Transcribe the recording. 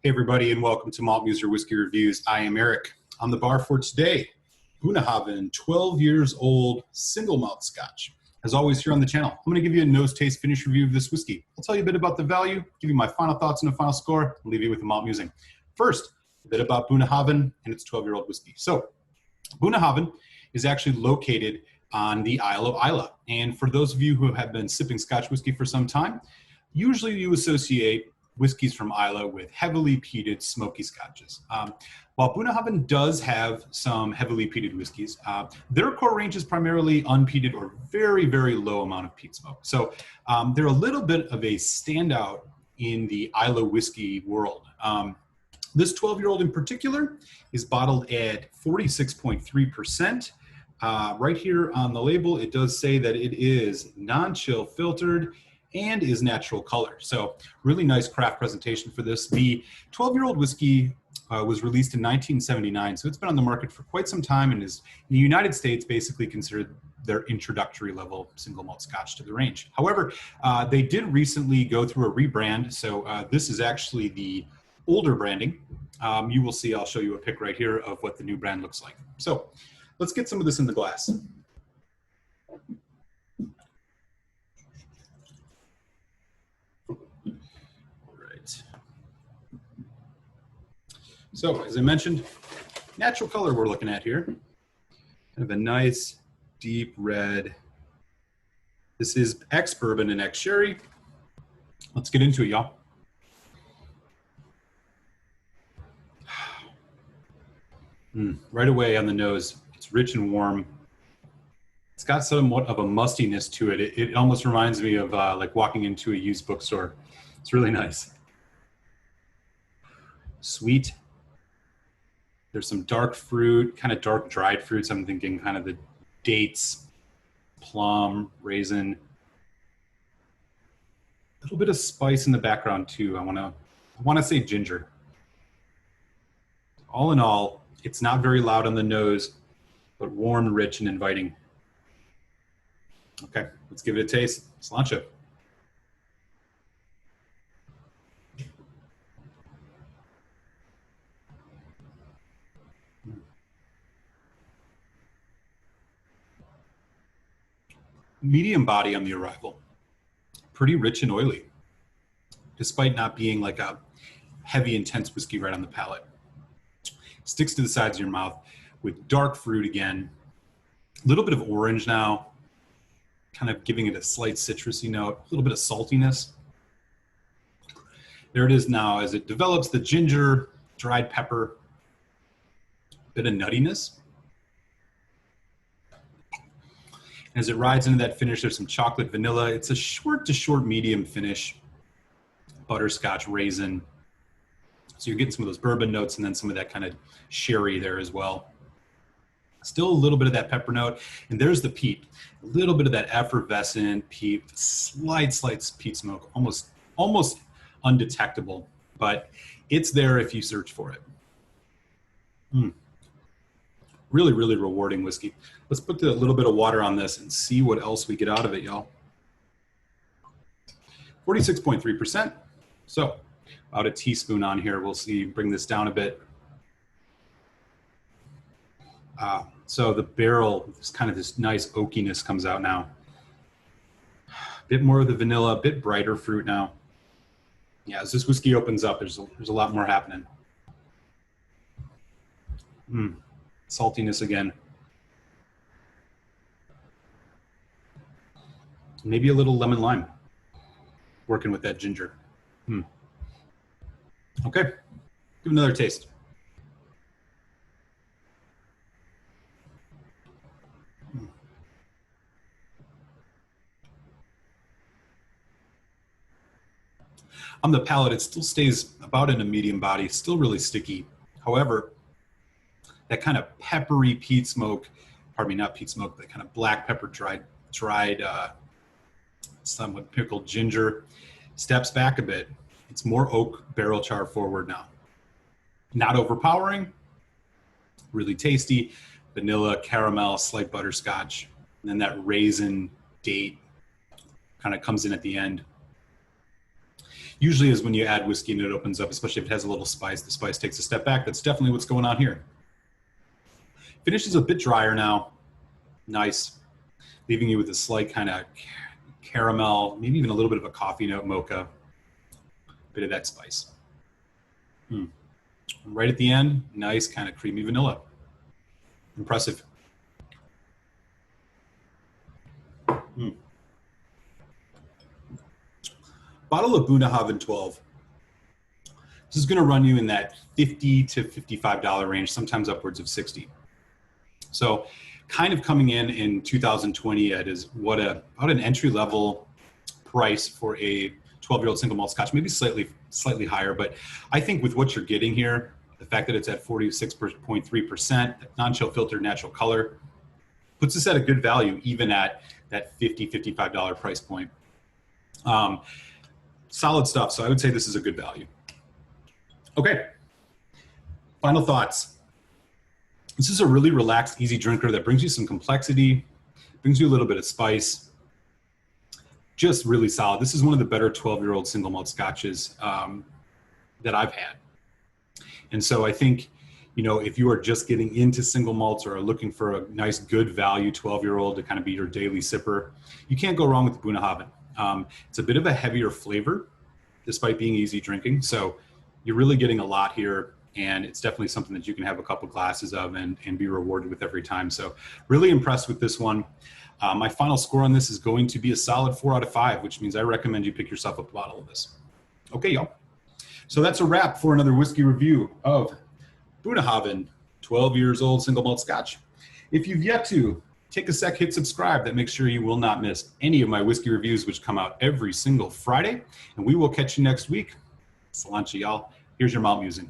Hey everybody, and welcome to Malt Muser Whiskey Reviews. I am Eric. On the bar for today, Bunnahabhain 12 years old single malt scotch. As always here on the channel, I'm going to give you a nose taste finish review of this whiskey. I'll tell you a bit about the value, give you my final thoughts and a final score, and leave you with the malt musing. First, a bit about Bunnahabhain and its 12-year-old whiskey. So, Bunnahabhain is actually located on the Isle of Islay. And for those of you who have been sipping Scotch whiskey for some time, usually you associate whiskeys from Islay with heavily peated smoky scotches. While Bunnahabhain does have some heavily peated whiskeys, their core range is primarily unpeated or very, very low amount of peat smoke. So they're a little bit of a standout in the Islay whiskey world. This 12-year-old in particular is bottled at 46.3%. Right here on the label, it does say that it is non-chill filtered and is natural color. So really nice craft presentation for this. The 12-year-old whiskey was released in 1979, so it's been on the market for quite some time and is in the United States basically considered their introductory level single malt scotch to the range. However, they did recently go through a rebrand, so this is actually the older branding. You will see, I'll show you a pic right here of what the new brand looks like. So let's get some of this in the glass. So, as I mentioned, natural color we're looking at here. Kind of a nice, deep red. This is ex-bourbon and ex-sherry. Let's get into it, y'all. Right away on the nose, it's rich and warm. It's got somewhat of a mustiness to it. It almost reminds me of like walking into a used bookstore. It's really nice. Sweet. There's some dark fruit, kind of dark dried fruits. I'm thinking kind of the dates, plum, raisin. A little bit of spice in the background too. I want to say ginger. All in all, it's not very loud on the nose, but warm, rich, and inviting. Okay, let's give it a taste. Cilantro. Medium body on the arrival. Pretty rich and oily, despite not being like a heavy, intense whiskey right on the palate. Sticks to the sides of your mouth with dark fruit again. A little bit of orange now, kind of giving it a slight citrusy note, a little bit of saltiness. There it is now as it develops the ginger, dried pepper, a bit of nuttiness. As it rides into that finish, there's some chocolate vanilla. It's a short to short medium finish, butterscotch, raisin. So you're getting some of those bourbon notes and then some of that kind of sherry there as well. Still a little bit of that pepper note. And there's the peat, a little bit of that effervescent peat, slight peat smoke, almost undetectable, but it's there if you search for it. Really, really rewarding whiskey. Let's put a little bit of water on this and see what else we get out of it, y'all. 46.3%. So about a teaspoon on here. We'll see, bring this down a bit. So the barrel, is kind of this nice oakiness comes out now. A bit more of the vanilla, a bit brighter fruit now. Yeah, as this whiskey opens up, there's a lot more happening. Saltiness again. Maybe a little lemon lime working with that ginger. Okay, give it another taste. On the palate, it still stays about in a medium body, still really sticky. However, that kind of peppery peat smoke, pardon me, not peat smoke, but kind of black pepper dried, somewhat pickled ginger, steps back a bit. It's more oak barrel char forward now. Not overpowering, really tasty, vanilla, caramel, slight butterscotch, and then that raisin date kind of comes in at the end. usually is when you add whiskey and it opens up, especially if it has a little spice. The spice takes a step back. That's definitely what's going on here. Finish is a bit drier now. Nice. Leaving you with a slight kind of caramel, maybe even a little bit of a coffee note mocha. Bit of that spice. Right at the end, nice kind of creamy vanilla. Impressive. Bottle of Bunnahabhain 12. This is going to run you in that $50 to $55 range, sometimes upwards of 60. So kind of coming in 2020 at is what about an entry level price for a 12-year-old single malt Scotch, maybe slightly higher, but I think with what you're getting here, the fact that it's at 46.3%, non-chill filtered natural color, puts us at a good value even at that $50, $55 price point. Solid stuff, so I would say this is a good value. Okay, final thoughts. This is a really relaxed, easy drinker that brings you some complexity, brings you a little bit of spice. Just really solid. This is one of the better 12-year-old single malt Scotches that I've had. And so I think, you know, if you are just getting into single malts or are looking for a nice, good value 12-year-old to kind of be your daily sipper, you can't go wrong with the Bunnahabhain. It's a bit of a heavier flavor, despite being easy drinking. So you're really getting a lot here, and it's definitely something that you can have a couple glasses of and be rewarded with every time. So really impressed with this one. My final score on this is going to be a solid 4 out of 5, which means I recommend you pick yourself up a bottle of this. Okay, y'all. So that's a wrap for another whiskey review of Bunnahabhain 12 years old single malt Scotch. If you've yet to, take a sec, hit subscribe. That makes sure you will not miss any of my whiskey reviews, which come out every single Friday. And we will catch you next week. Salancha, y'all. Here's your malt musing.